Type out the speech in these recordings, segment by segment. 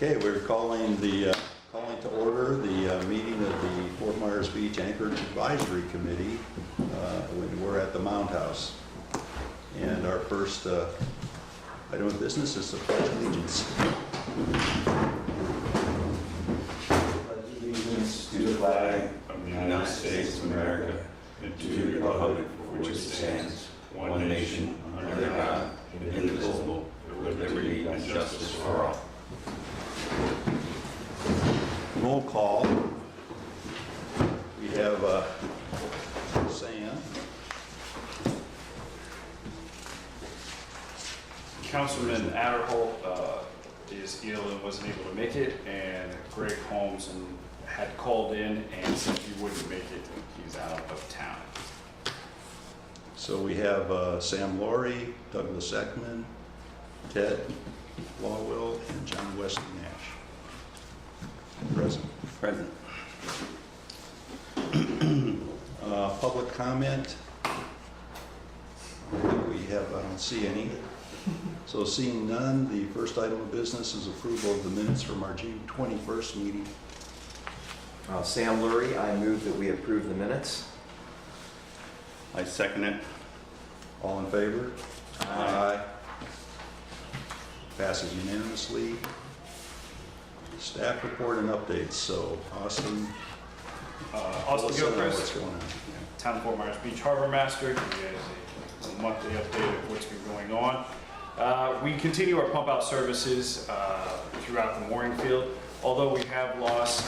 Okay, we're calling to order the meeting of the Fort Myers Beach Anchorage Advisory Committee. We're at the Mound House. And our first item of business is the Pledge of Allegiance. Pledge allegiance to the flag of the United States of America and to the republic for which it stands, one nation, under God, indivisible, with liberty and justice for all. Roll call. We have Sam. Councilman Adderholt is ill and wasn't able to make it, and Greg Holmes had called in and said he wouldn't make it. He's out of town. So we have Sam Laurie, Douglas Ekman, Ted Lawwell, and John Wesley Nash. Present. Public comment. I don't see any. So seeing none, the first item of business is approval of the minutes from our June 21st meeting. Sam Lurie, I move that we approve the minutes. I second it. All in favor? Aye. Passes unanimously. Staff report and updates. So Austin. Austin Gilchrist, What's going on? Town of Fort Myers Beach Harbor Master, give you guys a monthly update of what's been going on. We continue our pump out services throughout the mooring field. Although we have lost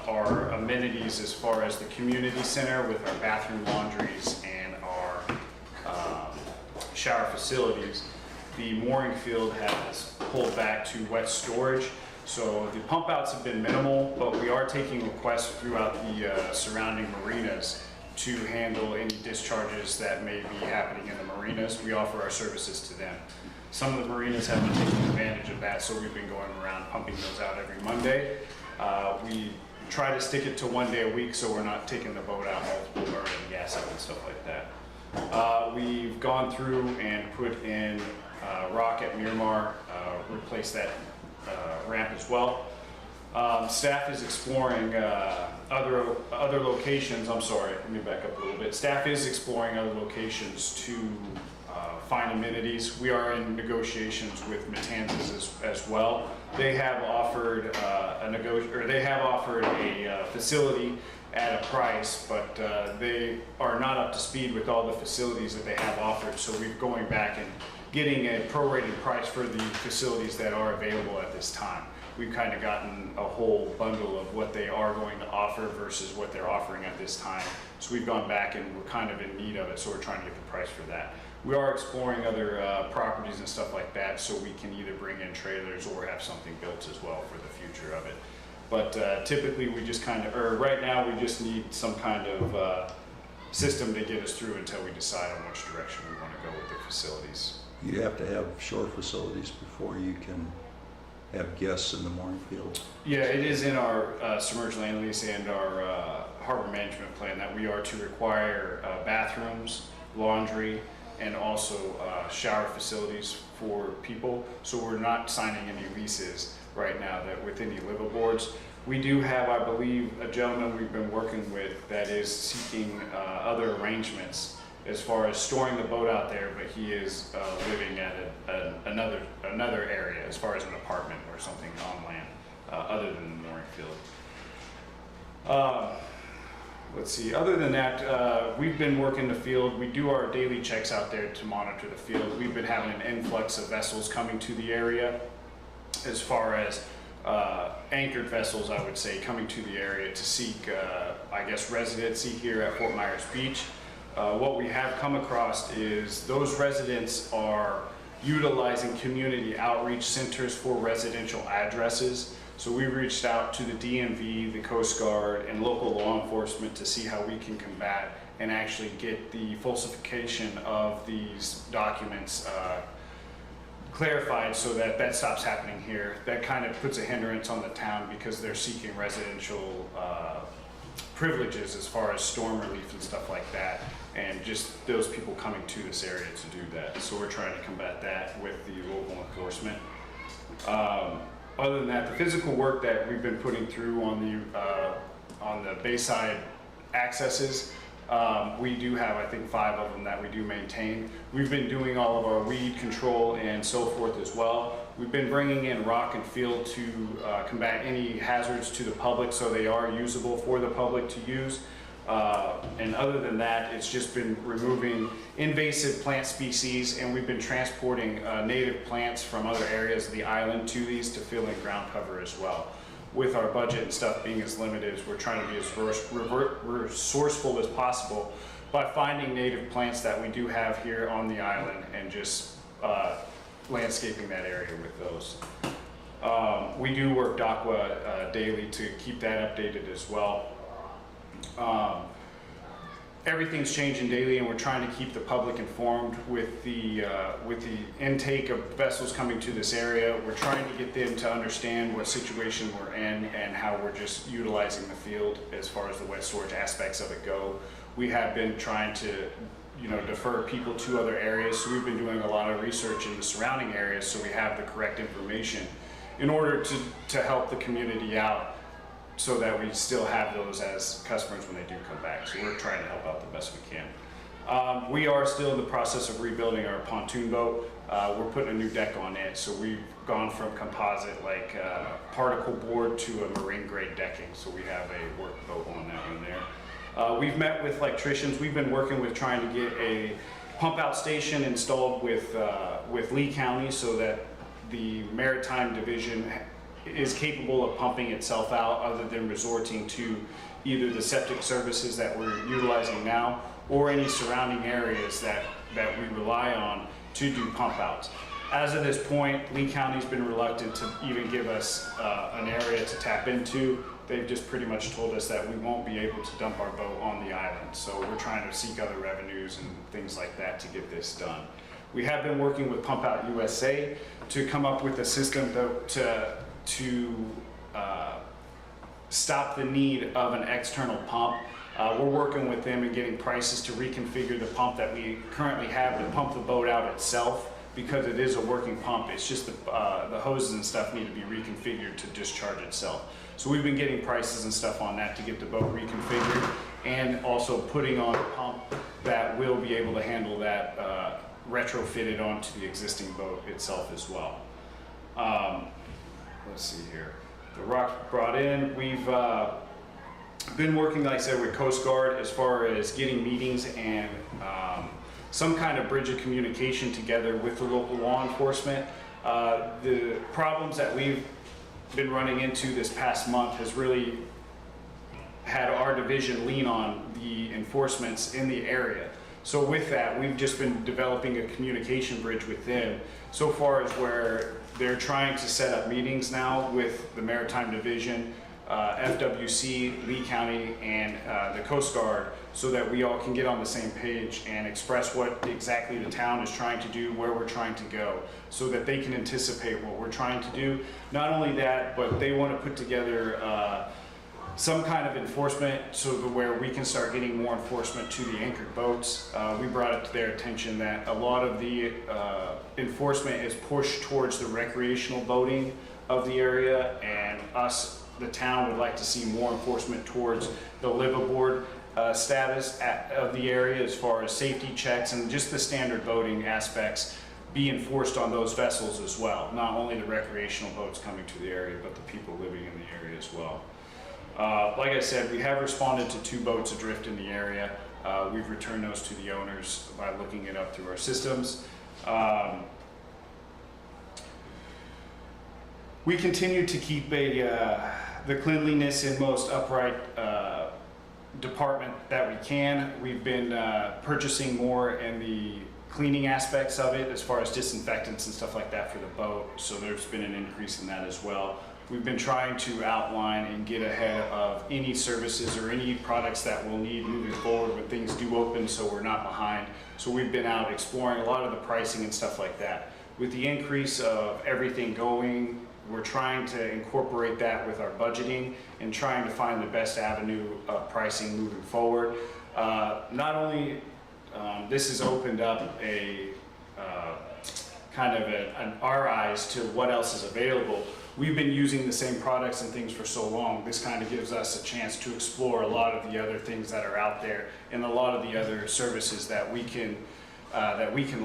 our amenities as far as the community center with our bathroom, laundries, and our shower facilities, the mooring field has pulled back to wet storage. So the pump outs have been minimal, but we are taking requests throughout the surrounding marinas to handle any discharges that may be happening in the marinas. We offer our services to them. Some of the marinas have been taking advantage of that, so we've been going around pumping those out every Monday. We try to stick it to 1 day a week, so we're not taking the boat out multiple, burning gas up and stuff like that. We've gone through and put in rock at Miramar, replaced that ramp as well. Staff is exploring other locations. I'm sorry, let me back up a little bit. Staff is exploring other locations to find amenities. We are in negotiations with Matanzas as well. They have offered a facility at a price, but they are not up to speed with all the facilities that they have offered. So we're going back and getting a prorated price for the facilities that are available at this time. We've kind of gotten a whole bundle of what they are going to offer versus what they're offering at this time. So we've gone back and we're kind of in need of it, so we're trying to get the price for that. We are exploring other properties and stuff like that, so we can either bring in trailers or have something built as well for the future of it. But typically we just kind of, or right now we just need some kind of system to get us through until we decide on which direction we want to go with the facilities. You have to have shore facilities before you can have guests in the mooring field. Yeah, it is in our submerged land lease and our harbor management plan that we are to require bathrooms, laundry, and also shower facilities for people. So we're not signing any leases right now that with any liveaboards. We do have, I believe, a gentleman we've been working with that is seeking other arrangements as far as storing the boat out there, but he is living at another area as far as an apartment or something on land other than the mooring field. Let's see, other than that, we've been working the field. We do our daily checks out there to monitor the field. We've been having an influx of vessels coming to the area as far as anchored vessels, I would say, coming to the area to seek, I guess, residency here at Fort Myers Beach. What we have come across is those residents are utilizing community outreach centers for residential addresses. So we reached out to the DMV, the Coast Guard, and local law enforcement to see how we can combat and actually get the falsification of these documents clarified so that that stops happening here. That kind of puts a hindrance on the town because they're seeking residential privileges as far as storm relief and stuff like that, and just those people coming to this area to do that. So we're trying to combat that with the local enforcement. other than that, the physical work that we've been putting through on the Bayside accesses, we do have, I think, 5 of them that we do maintain. We've been doing all of our weed control and so forth as well. We've been bringing in rock and field to combat any hazards to the public, so they are usable for the public to use. And other than that, it's just been removing invasive plant species, and we've been transporting native plants from other areas of the island to these to fill in ground cover as well. With our budget and stuff being as limited as we're trying to be as resourceful as possible by finding native plants that we do have here on the island and just landscaping that area with those. We do work DACWA daily to keep that updated as well. Everything's changing daily, and we're trying to keep the public informed with the intake of vessels coming to this area. We're trying to get them to understand what situation we're in and how we're just utilizing the field as far as the wet storage aspects of it go. We have been trying to, defer people to other areas, so we've been doing a lot of research in the surrounding areas so we have the correct information in order to help the community out, so that we still have those as customers when they do come back. So we're trying to help out the best we can. We are still in the process of rebuilding our pontoon boat. We're putting a new deck on it. So we've gone from composite, like particle board, to a marine grade decking. So we have a work boat on that one there. We've met with electricians. We've been working with trying to get a pump out station installed with Lee County so that the Maritime Division is capable of pumping itself out, other than resorting to either the septic services that we're utilizing now or any surrounding areas that we rely on to do pump outs. As of this point, Lee County's been reluctant to even give us an area to tap into. They've just pretty much told us that we won't be able to dump our boat on the island. So we're trying to seek other revenues and things like that to get this done. We have been working with Pump Out USA to come up with a system to stop the need of an external pump. We're working with them and getting prices to reconfigure the pump that we currently have to pump the boat out itself, because it is a working pump. It's just the hoses and stuff need to be reconfigured to discharge itself. So we've been getting prices and stuff on that to get the boat reconfigured, and also putting on a pump that will be able to handle that retrofitted onto the existing boat itself as well. Let's see here. The rock brought in. We've been working, like I said, with Coast Guard as far as getting meetings and some kind of bridge of communication together with the local law enforcement. The problems that we've been running into this past month has really had our division lean on the enforcements in the area. So with that, we've just been developing a communication bridge with them so far as where they're trying to set up meetings now with the Maritime Division, FWC, Lee County, and the Coast Guard, so that we all can get on the same page and express what exactly the town is trying to do, where we're trying to go, so that they can anticipate what we're trying to do. Not only that, but they want to put together some kind of enforcement so that where we can start getting more enforcement to the anchored boats. We brought it to their attention that a lot of the enforcement is pushed towards the recreational boating of the area, and us, the town, would like to see more enforcement towards the live aboard status of the area, as far as safety checks and just the standard boating aspects be enforced on those vessels as well. Not only the recreational boats coming to the area, but the people living in the area as well. Like I said, we have responded to 2 boats adrift in the area. We've returned those to the owners by looking it up through our systems. We continue to keep the cleanliness and most upright department that we can. We've been purchasing more in the cleaning aspects of it, as far as disinfectants and stuff like that for the boat. So there's been an increase in that as well. We've been trying to outline and get ahead of any services or any products that we'll need moving forward when things do open, so we're not behind. So we've been out exploring a lot of the pricing and stuff like that. With the increase of everything going, we're trying to incorporate that with our budgeting and trying to find the best avenue of pricing moving forward. Not only this has opened up a kind of our eyes to what else is available. We've been using the same products and things for so long, this kind of gives us a chance to explore a lot of the other things that are out there and a lot of the other services that we can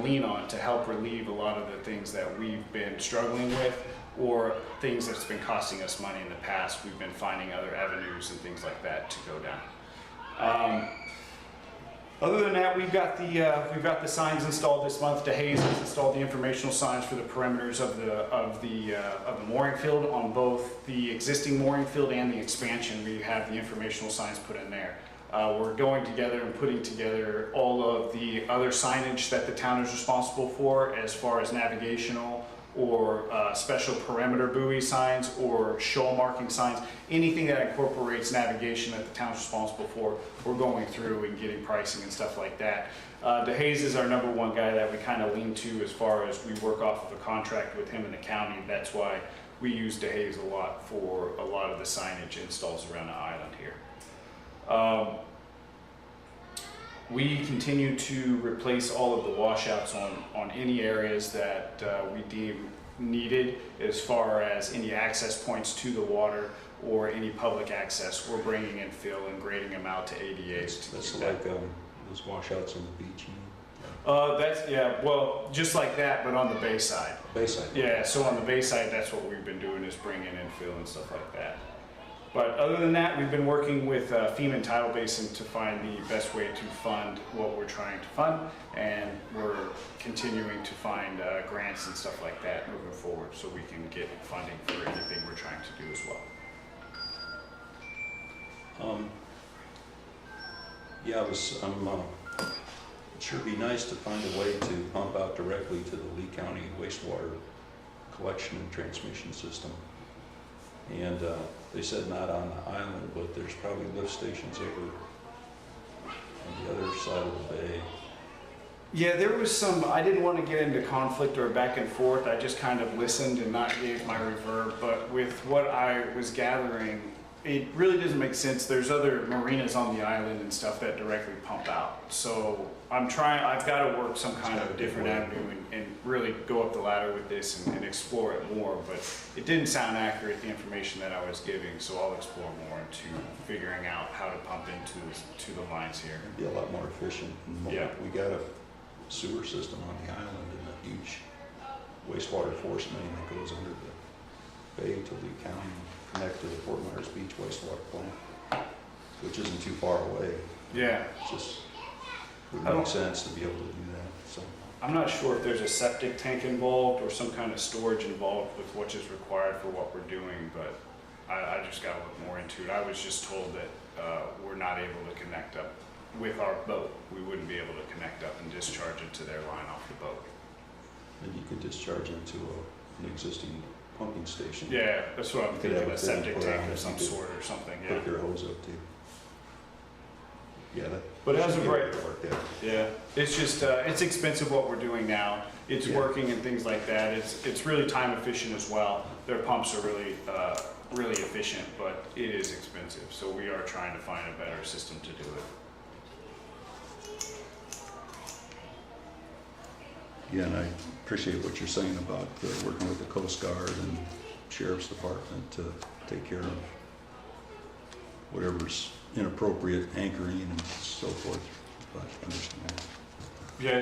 lean on to help relieve a lot of the things that we've been struggling with, or things that's been costing us money in the past. We've been finding other avenues and things like that to go down. Other than that, we've got the signs installed this month. DeHaze has installed the informational signs for the perimeters of the mooring field on both the existing mooring field and the expansion. We have the informational signs put in there. We're going together and putting together all of the other signage that the town is responsible for, as far as navigational or special perimeter buoy signs or shoal marking signs. Anything that incorporates navigation that the town's responsible for, we're going through and getting pricing and stuff like that. DeHaze is our #1 guy that we kind of lean to as far as we work off of a contract with him in the county. That's why we use DeHaze a lot for a lot of the signage installs around the island here. We continue to replace all of the washouts on any areas that we deem needed, as far as any access points to the water or any public access. We're bringing in fill and grading them out to ADAs. That's like those washouts on the beach, you That's, yeah, well, just like that, but on the bay side. mean? Bayside. Yeah, so on the bay side, that's what we've been doing, is bringing in fill and stuff like that. But other than that, we've been working with FEMA and Tidal Basin to find the best way to fund what we're trying to fund, and we're continuing to find grants and stuff like that moving forward, so we can get funding for anything we're trying to do as well. Yeah, it'd sure be nice to find a way to pump out directly to the Lee County wastewater collection and transmission system. And they said not on the island, but there's probably lift stations over on the other side of the bay. Yeah, there was some, I didn't want to get into conflict or back and forth. I just kind of listened and not gave my reverb. But with what I was gathering, it really doesn't make sense. There's other marinas on the island and stuff that directly pump out. So I've got to work some kind of different avenue and really go up the ladder with this and explore it more. But it didn't sound accurate, the information that I was giving. So I'll explore more into figuring out how to pump into the lines here. It'd be a lot more efficient. Yeah. We got a sewer system on the island and a huge wastewater force main that goes under the bay to Lee County and connect to the Fort Myers Beach wastewater plant, which isn't too far away. Yeah. It just would make sense to be able to do that. So I'm not sure if there's a septic tank involved or some kind of storage involved with what is required for what we're doing, but I just got to look more into it. I was just told that we're not able to connect up with our boat. We wouldn't be able to connect up and discharge it to their line off the boat. and you could discharge into an existing pumping station. Yeah, that's what I'm You could have thinking, a a thing septic put tank on of it, some you could sort or something, yeah. Hook your hose up to. Yeah, that. But as should of be right, able to work, yeah. yeah, it's just, it's expensive what we're doing now. It's Yeah. working and things like that. It's really time efficient as well. Their pumps are really, really efficient, but it is expensive. So we are trying to find a better system to do it. Yeah, and I appreciate what you're saying about working with the Coast Guard and Sheriff's Department to take care of whatever's inappropriate anchoring and so forth. But I understand. Yeah,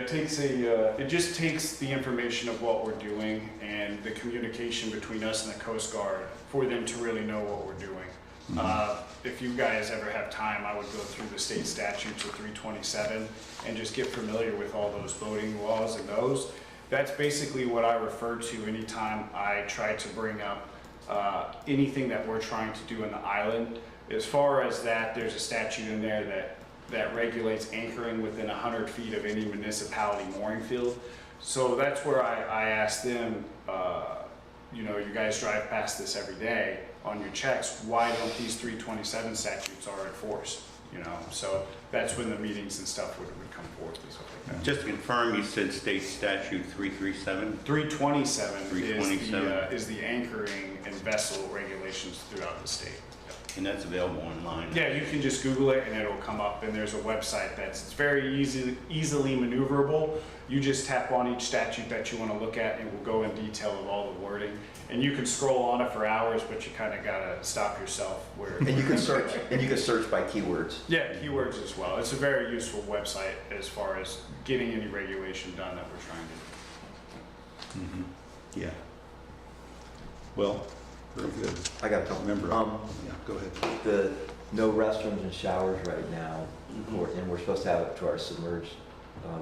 it just takes the information of what we're doing and the communication between us and the Coast Guard for them to really know what we're doing. If you guys ever have time, I would go through the state statutes of 327 and just get familiar with all those boating laws and those. That's basically what I refer to anytime I try to bring up anything that we're trying to do in the island. As far as that, there's a statute in there that regulates anchoring within 100 feet of any municipality mooring field. So that's where I asked them, you know, you guys drive past this every day on your checks, why don't these 327 statutes are enforced? You know, so that's when the meetings and stuff would come forth and stuff like that. Just to confirm, you said state statute 337? 327 327. is the anchoring and vessel regulations throughout the state. And that's available online. Yeah, you can just Google it and it'll come up, and there's a website it's very easily maneuverable. You just tap on each statute that you want to look at and it will go in detail of all the wording. And you can scroll on it for hours, but you kind of gotta stop yourself where. And you can search by keywords. Yeah, keywords as well. It's a very useful website as far as getting any regulation done that we're trying to do. Mm-hmm. Yeah. Well, very good. I got a couple. Remember, yeah, go ahead. The no restrooms and showers right now, and we're supposed to have it to our submerged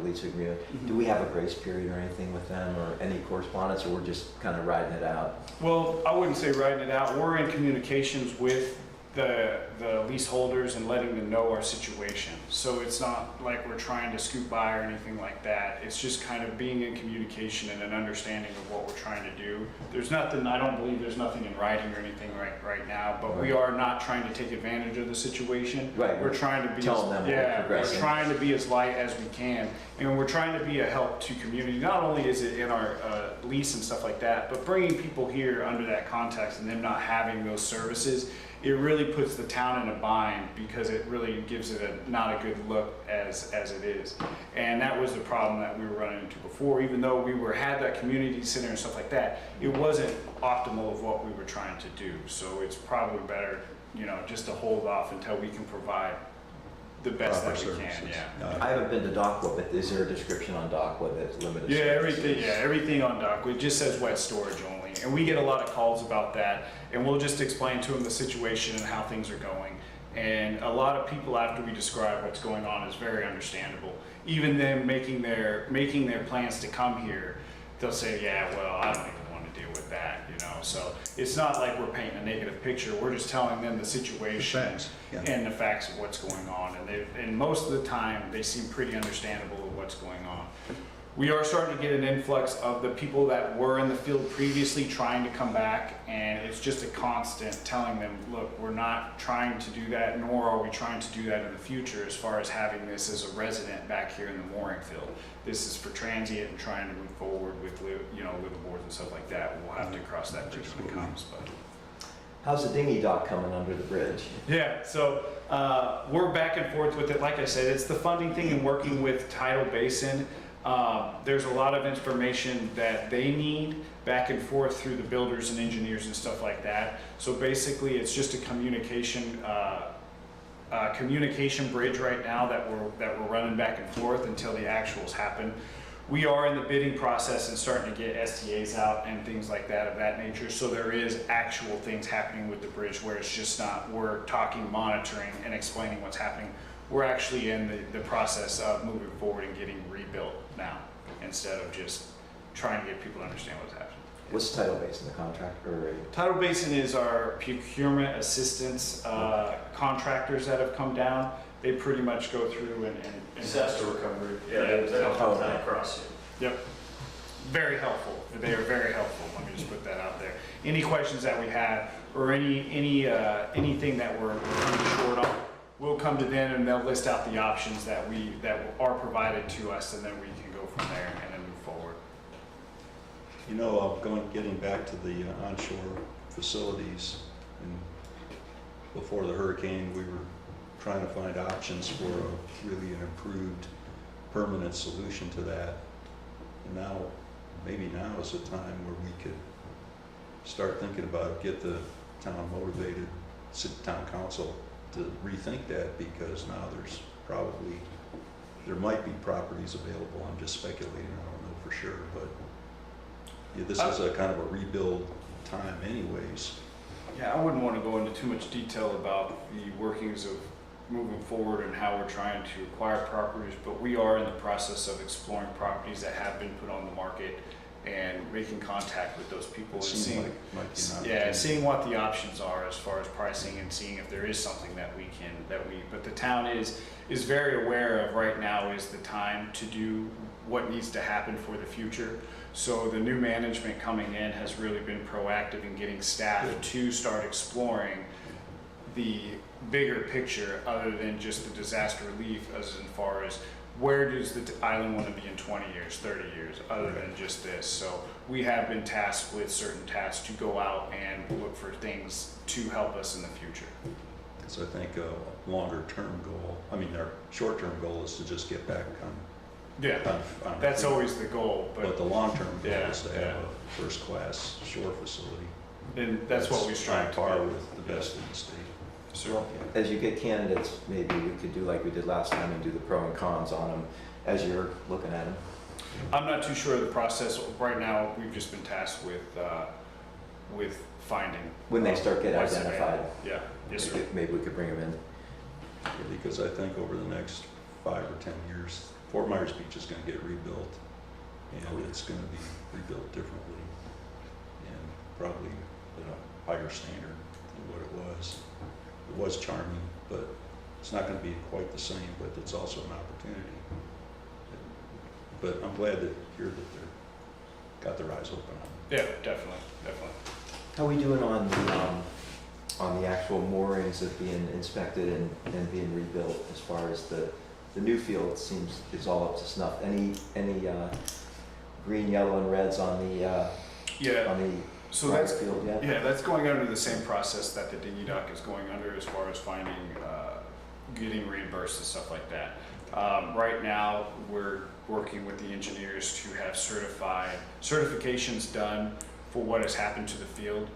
lease agreement. Do we have a grace period or anything with them, or any correspondence, or we're just kind of riding it out? Well, I wouldn't say writing it out. We're in communications with the leaseholders and letting them know our situation. So it's not like we're trying to scoot by or anything like that. It's just kind of being in communication and an understanding of what we're trying to do. There's nothing, I don't believe there's nothing in writing or anything right now, but we are not trying to take advantage of the situation. Right. We're trying to be, telling them we're progressing. we're trying to be as light as we can. And we're trying to be a help to community. Not only is it in our lease and stuff like that, but bringing people here under that context and them not having those services, it really puts the town in a bind, because it really gives it not a good look as it is. And that was the problem that we were running into before. Even though we had that community center and stuff like that, it wasn't optimal of what we were trying to do. So it's probably better, just to hold off until we can provide the best Proper that we services. can. Yeah. I haven't been to Docwa, but is there a description on Docwa that's limited? services? Everything on dock. It just says wet storage only, and we get a lot of calls about that. And we'll just explain to them the situation and how things are going. And a lot of people, after we describe what's going on, is very understandable. Even them making their plans to come here, they'll say, "Yeah, well, I don't even want to deal with that," So it's not like we're painting a negative picture. We're just telling them the situation The facts, yeah. and the facts of what's going on. And most of the time, they seem pretty understandable of what's going on. We are starting to get an influx of the people that were in the field previously trying to come back, and it's just a constant telling them, look, we're not trying to do that, nor are we trying to do that in the future as far as having this as a resident back here in the mooring field. This is for transient and trying to move forward with liveaboards and stuff like that. We'll have to cross that bridge when it comes. But How's the dinghy dock coming under the bridge? yeah, so we're back and forth with it. Like I said, it's the funding thing and working with Tidal Basin. There's a lot of information that they need back and forth through the builders and engineers and stuff like that. So basically, it's just a communication bridge right now that we're running back and forth until the actuals happen. We are in the bidding process and starting to get STAs out and things like that of that nature. So there is actual things happening with the bridge where it's just not, we're talking, monitoring, and explaining what's happening. We're actually in the process of moving forward and getting rebuilt now, instead of just trying to get people to understand what's happening. What's Tidal Basin, the contractor? Tidal Basin is our procurement assistance contractors that have come down. They pretty much go through and Disaster recovery. Yeah, They help Oh, out across you. Yep. Very helpful. They are very helpful. Let me just put that out there. Any questions that we have, or anything that we're pretty short on, we'll come to them and they'll list out the options that are provided to us, and then we can go from there and then move forward. Getting back to the onshore facilities, and before the hurricane, we were trying to find options for really an improved permanent solution to that. And maybe now is the time where we could start thinking about, get the town motivated, town council to rethink that, because now there might be properties available. I'm just speculating, I don't know for sure, but yeah, this is a kind of a rebuild time anyways. Yeah, I wouldn't want to go into too much detail about the workings of moving forward and how we're trying to acquire properties, but we are in the process of exploring properties that have been put on the market and making contact with those people and seeing, seeing what the options are as far as pricing, and seeing if there is something but the town is very aware of right now is the time to do what needs to happen for the future. So the new management coming in has really been proactive in getting staff to start exploring the bigger picture, other than just the disaster relief, as far as where does the island want to be in 20 years, 30 years, other than just this? So we have been tasked with certain tasks to go out and look for things to help us in the future. So I think a longer-term goal, I mean, our short-term goal is to just get back Yeah, on that's feet. always the goal, But but the long-term goal Yeah, is to have yeah. a first-class shore facility. and that's what we strive to on par do. with the best in the state. So, As you get candidates, maybe we could do like we did last time and do the pro and cons on them as you're looking at them. I'm not too sure of the process. Right now, we've just been tasked with finding. When they start getting what's identified. available. Yeah, yes, sir. Maybe we could bring them in. Because I think over the next 5 or 10 years, Fort Myers Beach is gonna get rebuilt, and it's gonna be rebuilt differently, and probably at a higher standard than what it was. It was charming, but it's not gonna be quite the same, but it's also an opportunity. But I'm glad to hear that they're, got their eyes open on it. Yeah, definitely, definitely. How are we doing on the actual moorings of being inspected and being rebuilt as far as the new field seems is all up to snuff? Any green, yellow, and reds on the Yeah, on the so right that's, field yet? yeah, that's going under the same process that the dinghy dock is going under as far as finding, getting reimbursed and stuff like that. Right now, we're working with the engineers to have certifications done for what has happened to the field.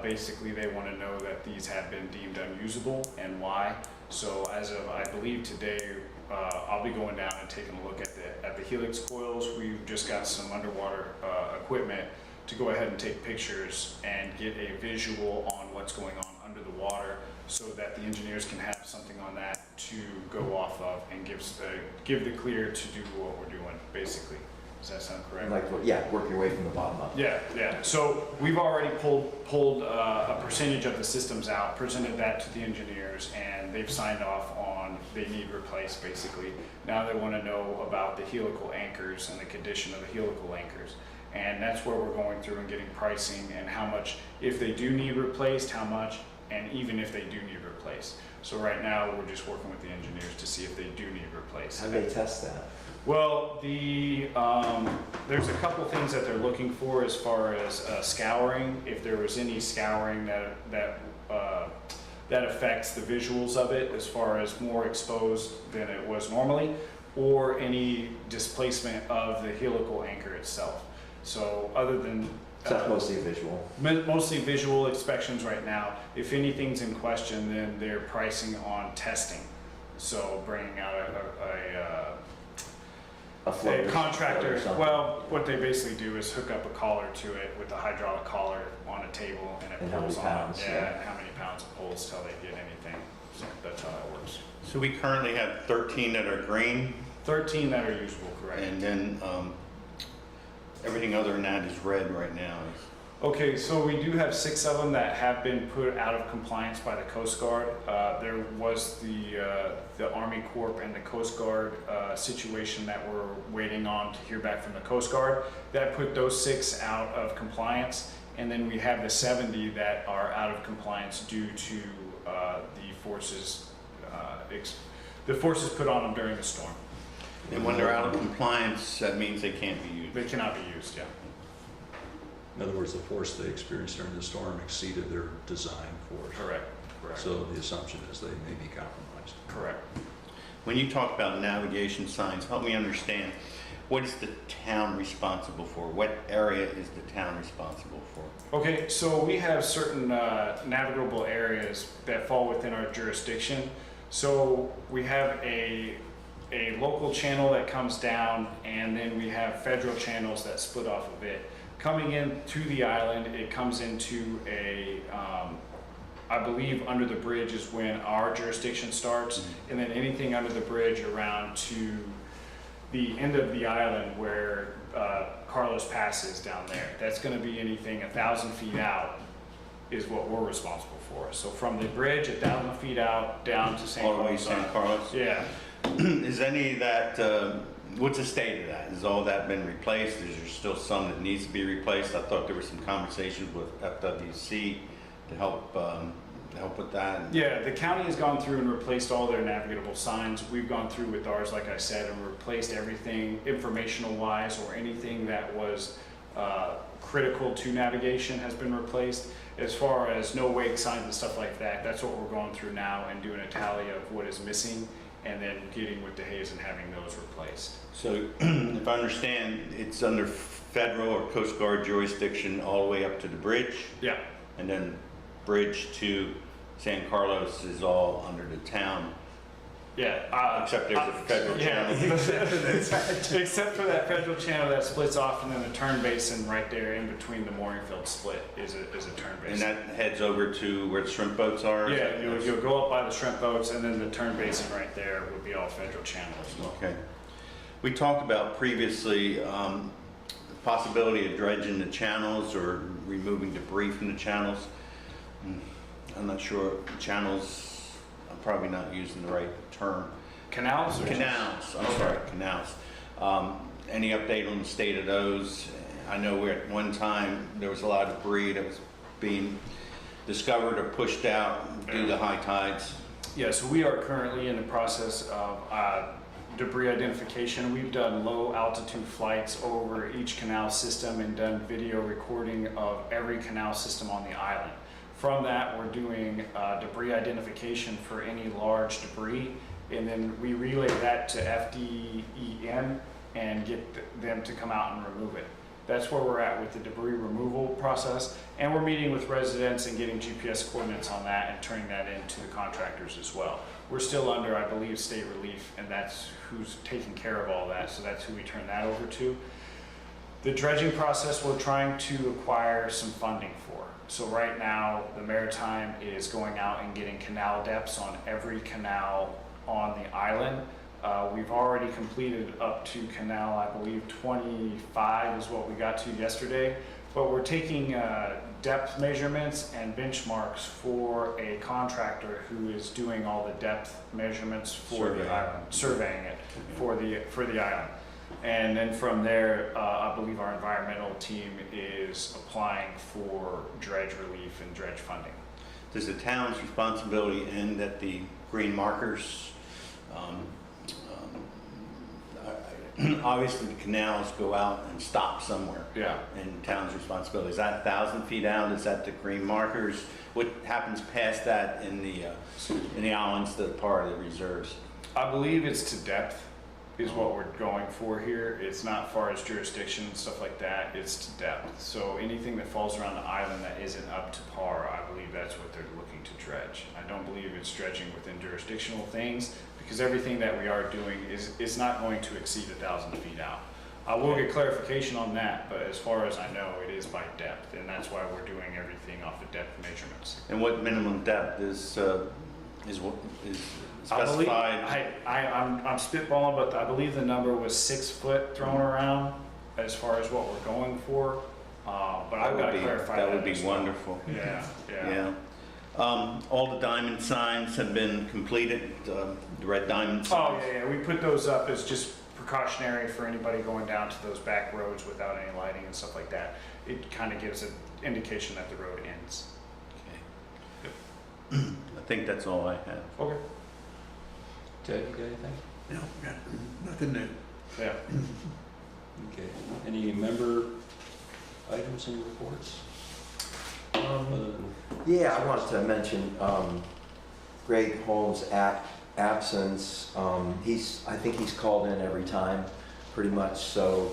Basically, they want to know that these have been deemed unusable and why. So as of, I believe today, I'll be going down and taking a look at the helix coils. We've just got some underwater equipment to go ahead and take pictures and get a visual on what's going on under the water, so that the engineers can have something on that to go off of and give the clear to do what we're doing, basically. Does that sound correct? Like, yeah, work your way from the bottom up. Yeah, yeah. So we've already pulled a percentage of the systems out, presented that to the engineers, and they've signed off on they need replaced, basically. Now they want to know about the helical anchors and the condition of the helical anchors. And that's where we're going through and getting pricing and how much, if they do need replaced, how much, and even if they do need replaced. So right now, we're just working with the engineers to see if they do need replaced. How do they test that? Well, there's a couple things that they're looking for as far as scouring. If there was any scouring that affects the visuals of it, as far as more exposed than it was normally, or any displacement of the helical anchor itself. So other than So that's mostly visual. mostly visual inspections right now. If anything's in question, then they're pricing on testing. So bringing out A float a or contractor, something. well, what they basically do is hook up a collar to it with a hydraulic collar on a table, and it And how pulls many on. pounds, Yeah, yeah. and how many pounds it pulls till they get anything. So that's how that works. So we currently have 13 that are green, 13 that are usable, correct? and then everything other than that is red right now. Okay, so we do have 6 of them that have been put out of compliance by the Coast Guard. There was the Army Corps and the Coast Guard situation that we're waiting on to hear back from the Coast Guard. That put those 6 out of compliance, and then we have the 70 that are out of compliance due to the forces put on them during the storm. And when they're out of compliance, that means they can't be used. They cannot be used, yeah. In other words, the force they experienced during the storm exceeded their design force. Correct, correct. So the assumption is they may be compromised. Correct. When you talk about navigation signs, help me understand, what is the town responsible for? What area is the town responsible for? Okay, so we have certain navigable areas that fall within our jurisdiction. So we have a local channel that comes down, and then we have federal channels that split off of it. Coming in to the island, it comes into I believe under the bridge is when our jurisdiction starts, and then anything under the bridge around to the end of the island where Carlos Pass is down there. That's gonna be anything 1,000 feet out is what we're responsible for. So from the bridge 1,000 feet out down to St. All the way to Carlos. San Carlos? Yeah. Is any of that, what's the state of that? Has all that been replaced? Is there still some that needs to be replaced? I thought there was some conversations with FWC to help help with that? Yeah, the county has gone through and replaced all their navigable signs. We've gone through with ours, like I said, and replaced everything informational wise, or anything that was critical to navigation has been replaced. As far as no wake signs and stuff like that, that's what we're going through now and doing a tally of what is missing, and then getting with DeHaze and having those replaced. So if I understand, it's under federal or Coast Guard jurisdiction all the way up to the bridge, Yeah, and then bridge to San Carlos is all under the town, yeah. except there's a federal Yeah, channel. except for that federal channel that splits off, and then the turn basin right there in between the mooring field split is a turn And basin. that heads over to where the shrimp boats are? Yeah, you'll go up by the shrimp boats, and then the turn basin right there would be all federal channel as well. Okay. We talked about previously the possibility of dredging the channels or removing debris from the channels. I'm not sure, channels, I'm probably not using the right term. Canals? Or Canals, I'm sorry, canals. Any update on the state of those? I know at one time, there was a lot of debris that was being discovered or pushed out due to high tides. Yeah, so we are currently in the process of debris identification. We've done low altitude flights over each canal system and done video recording of every canal system on the island. From that, we're doing debris identification for any large debris, and then we relay that to FDEM and get them to come out and remove it. That's where we're at with the debris removal process, and we're meeting with residents and getting GPS coordinates on that and turning that into the contractors as well. We're still under, I believe, state relief, and that's who's taking care of all that, so that's who we turn that over to. The dredging process, we're trying to acquire some funding for. So right now, the Maritime is going out and getting canal depths on every canal on the island. We've already completed up to canal, I believe 25 is what we got to yesterday, but we're taking depth measurements and benchmarks for a contractor who is doing all the depth measurements for the island, surveying it for the island. And then from there, I believe our environmental team is applying for dredge relief and dredge funding. Does the town's responsibility end at the green markers? Obviously, the canals go out and stop somewhere. Yeah. And town's responsibility, is that 1,000 feet out? Is that the green markers? What happens past that in the islands that are part of the reserves? I believe it's to depth is what we're going for here. It's not far as jurisdiction and stuff like that, it's to depth. So anything that falls around the island that isn't up to par, I believe that's what they're looking to dredge. I don't believe it's dredging within jurisdictional things, because everything that we are doing is not going to exceed 1,000 feet out. I will get clarification on that, but as far as I know, it is by depth, and that's why we're doing everything off of depth measurements. And what minimum depth is specified? I'm spitballing, but I believe the number was 6 foot thrown around as far as what we're going for. But I've got to clarify that. That would be as well. wonderful. Yeah. Yeah. All the diamond signs have been completed, the red diamond Oh, signs? yeah. We put those up as just precautionary for anybody going down to those back roads without any lighting and stuff like that. It kind of gives an indication that the road ends. Okay. I think that's all I have. Okay. Ted, you got anything? No, nothing new. Yeah. Okay. Any member items and reports? Other than- Yeah, I wanted to mention Greg Holmes' absence. I think he's called in every time, pretty much, so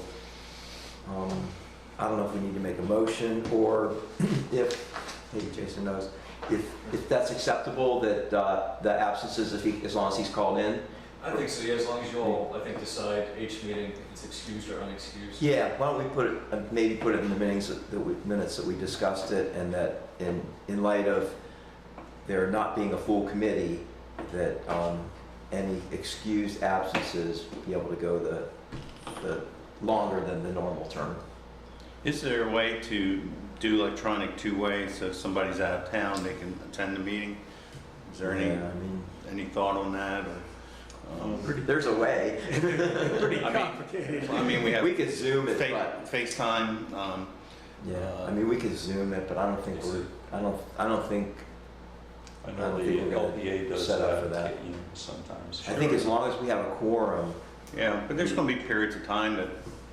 I don't know if we need to make a motion, or if, maybe Jason knows, if that's acceptable, that the absences, as long as he's called in. I think so, yeah, as long as you all, I think, decide each meeting if it's excused or unexcused. Yeah, why don't we put it, maybe put it in the minutes that we discussed it, and that in light of there not being a full committee, that any excused absences be able to go the longer than the normal term. Is there a way to do electronic two-way, so if somebody's out of town, they can attend the meeting? Is there Yeah, I mean, any thought on that, or? there's a way. Pretty complicated. I mean, We could Zoom it, but FaceTime. yeah, I mean, we could Zoom it, but I don't think I I know don't the think we're gonna LPA does set up that, for that. you know, sometimes. I think as long as we have a quorum, Yeah, but there's gonna be periods of time that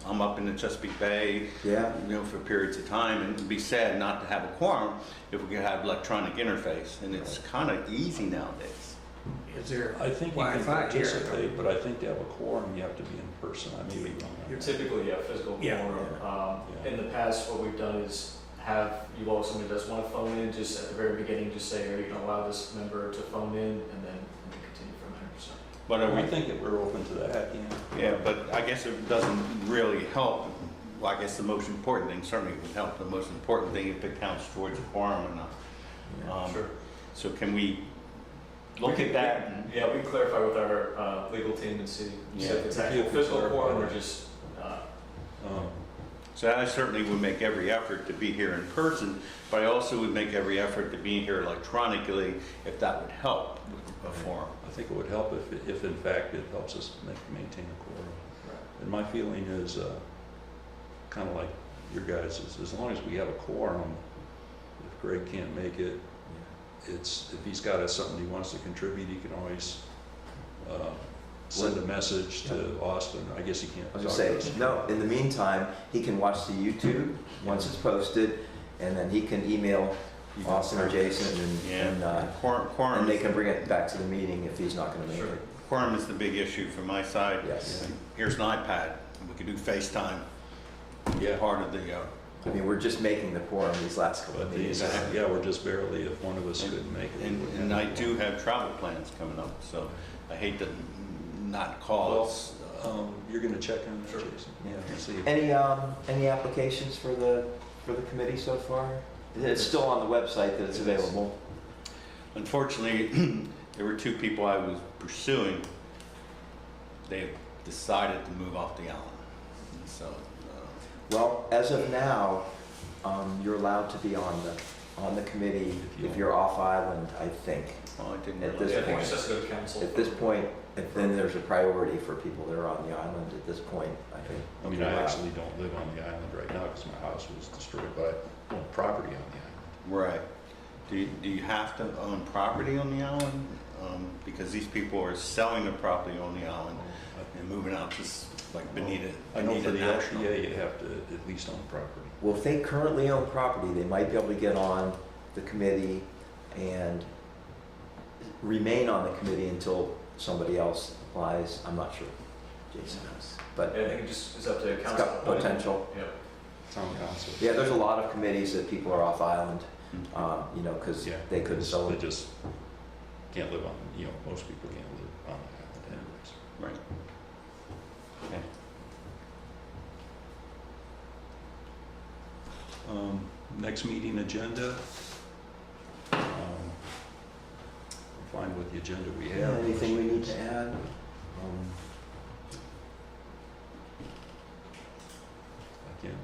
I'm up in the Chesapeake Bay, yeah, you know, for periods of time, and it'd be sad not to have a quorum if we could have electronic interface, and it's kind of easy nowadays. Is there I think you can Wi-Fi here? participate, but I think to have a quorum, you have to be in person. I may be wrong on that. Typically, yeah, physical Yeah. quorum. Yeah. In the past, what we've done is have you all, somebody does want to phone in, just at the very beginning, just say, are you gonna allow this member to phone in, and then we continue from there, so. But are I we, think that we're open to that, yeah. yeah, but I guess it doesn't really help. Well, I guess the most important thing certainly would help. The most important thing if it counts towards a quorum or not. Sure. So can we look We at can- that? and- Yeah, we can clarify with our legal team and see Yeah. if it's If actual you could physical clarify quorum or that. just, So I certainly would make every effort to be here in person, but I also would make every effort to be here electronically if that would help with a forum. I think it would help if in fact it helps us maintain a quorum. And my feeling is, kind of like your guys, is as long as we have a quorum, if Greg can't make it, if he's got something he wants to contribute, he can always send a message to Austin. I guess he can't. I was talk gonna to say, us. no, in the meantime, he can watch the YouTube once it's posted, and then he can email Austin or Jason, and they can bring it back to the meeting if he's not gonna make Sure. it. Quorum is the big issue from my side. Yes. Here's an iPad, we could do FaceTime, Yeah. part of the, I mean, we're just making the quorum these last couple of But meetings. yeah, we're just barely, if one of us couldn't make it. we wouldn't and have I a do quorum. have travel plans coming up, so I hate to not call Well, us. you're gonna check on that, Sure. Jason? Yeah. See if- Any applications for the committee so far? It's still on the website that it's It is. available. Unfortunately, there were two people I was pursuing. They have decided to move off the island, so. Well, as of now, you're allowed to be on the committee if you're off island, I think. Well, I didn't At realize. this yeah, I think point. it's just go to council. At this point, then there's a priority for people that are on the island at this point, I think. I mean, I actually don't live on the island right now because my house was destroyed by property on the island. Right. Do you have to own property on the island? Because these people are selling the property on the island and moving out to like Bonita. I know for the Bonita National. LPA, you have to at least own property. Well, if they currently own property, they might be able to get on the committee and remain on the committee until somebody else applies. I'm not sure, Jason knows, but Yeah, I think it just is up to it's council. got potential. Yeah. Town council. Yeah, there's a lot of committees that people are off island, Mhm. you know, because Yeah. they couldn't sell They it. just can't live on, most people can't live on the island anyways. Right. Okay. Next meeting agenda. I'm fine with the agenda we Yeah, have. anything we need to add? Again,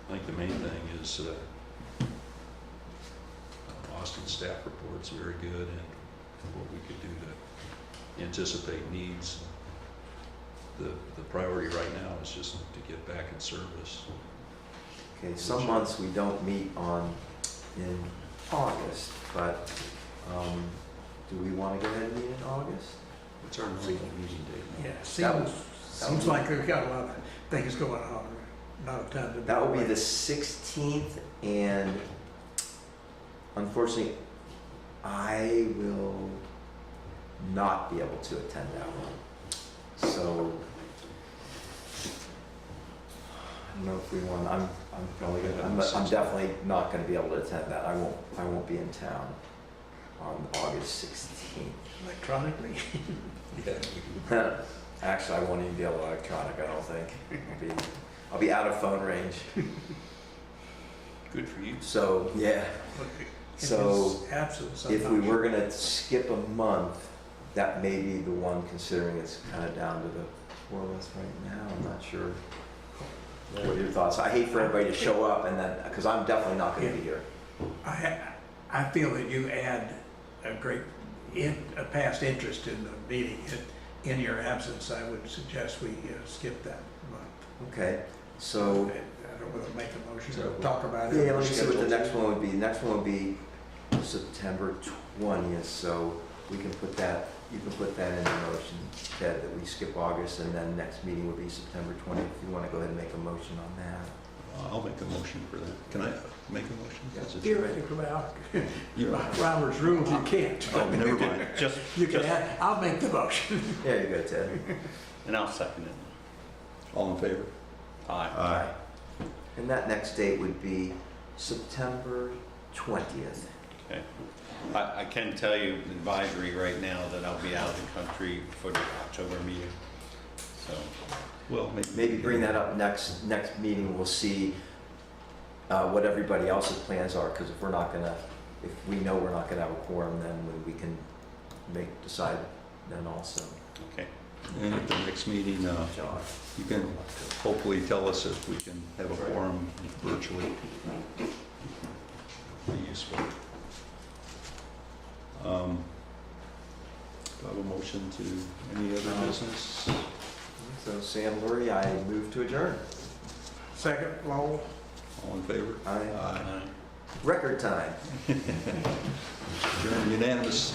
I think the main thing is Austin's staff report's very good and what we could do to anticipate needs. The priority right now is just to get back in service. Okay, some months we don't meet in August, but do we want to go ahead and meet in August? What's our normal meeting date now? Yeah, That seems like we've got a lot of things going on, not a ton to do. That will be the 16th, and unfortunately, I will not be able to attend that one. So, I don't know if we want, I'm probably gonna, I'm definitely not gonna be able to attend that. I won't be in town on August 16th. Electronically. Yeah. Actually, I won't even be able to electronic, I don't think. I'll be out of phone range. Good for you. So, yeah. So, Absence. if we were gonna skip a month, that may be the one, considering it's kind of down to the poor list right now. I'm not sure. What are your thoughts? I hate for everybody to show up and then, because I'm definitely not gonna be here. I feel that you add a great, a past interest in the meeting. In your absence, I would suggest we skip that month. Okay, so, I don't want to make a motion So- or talk about it. yeah, let me see what the next one would be. The next one would be September 20th, so we can put that, you can put that in the motion, Ted, that we skip August, and then next meeting will be September 20th. If you want to go ahead and make a motion on that. I'll make a motion for that. Can I make a motion? Yes. Theoretically, well, You- Robert's rules, you can't. Oh, never mind. You can add, I'll make the motion. There you go, Ted. And I'll second it. All in favor? Aye. And that next date would be September 20th. Okay. I can tell you advisory right now that I'll be out of the country for the October meeting. So, Well, Maybe bring that up next meeting, we'll see what everybody else's plans are, because if we know we're not gonna have a quorum, then we can decide then also. okay. And at the next meeting, John. you can hopefully tell us if we can have a quorum virtually. Be useful. Do I have a motion to any other business? So Sam Lurie, I move to adjourn. Second, Lowell. All in favor? Aye. Aye. Record time. Adjourned unanimous.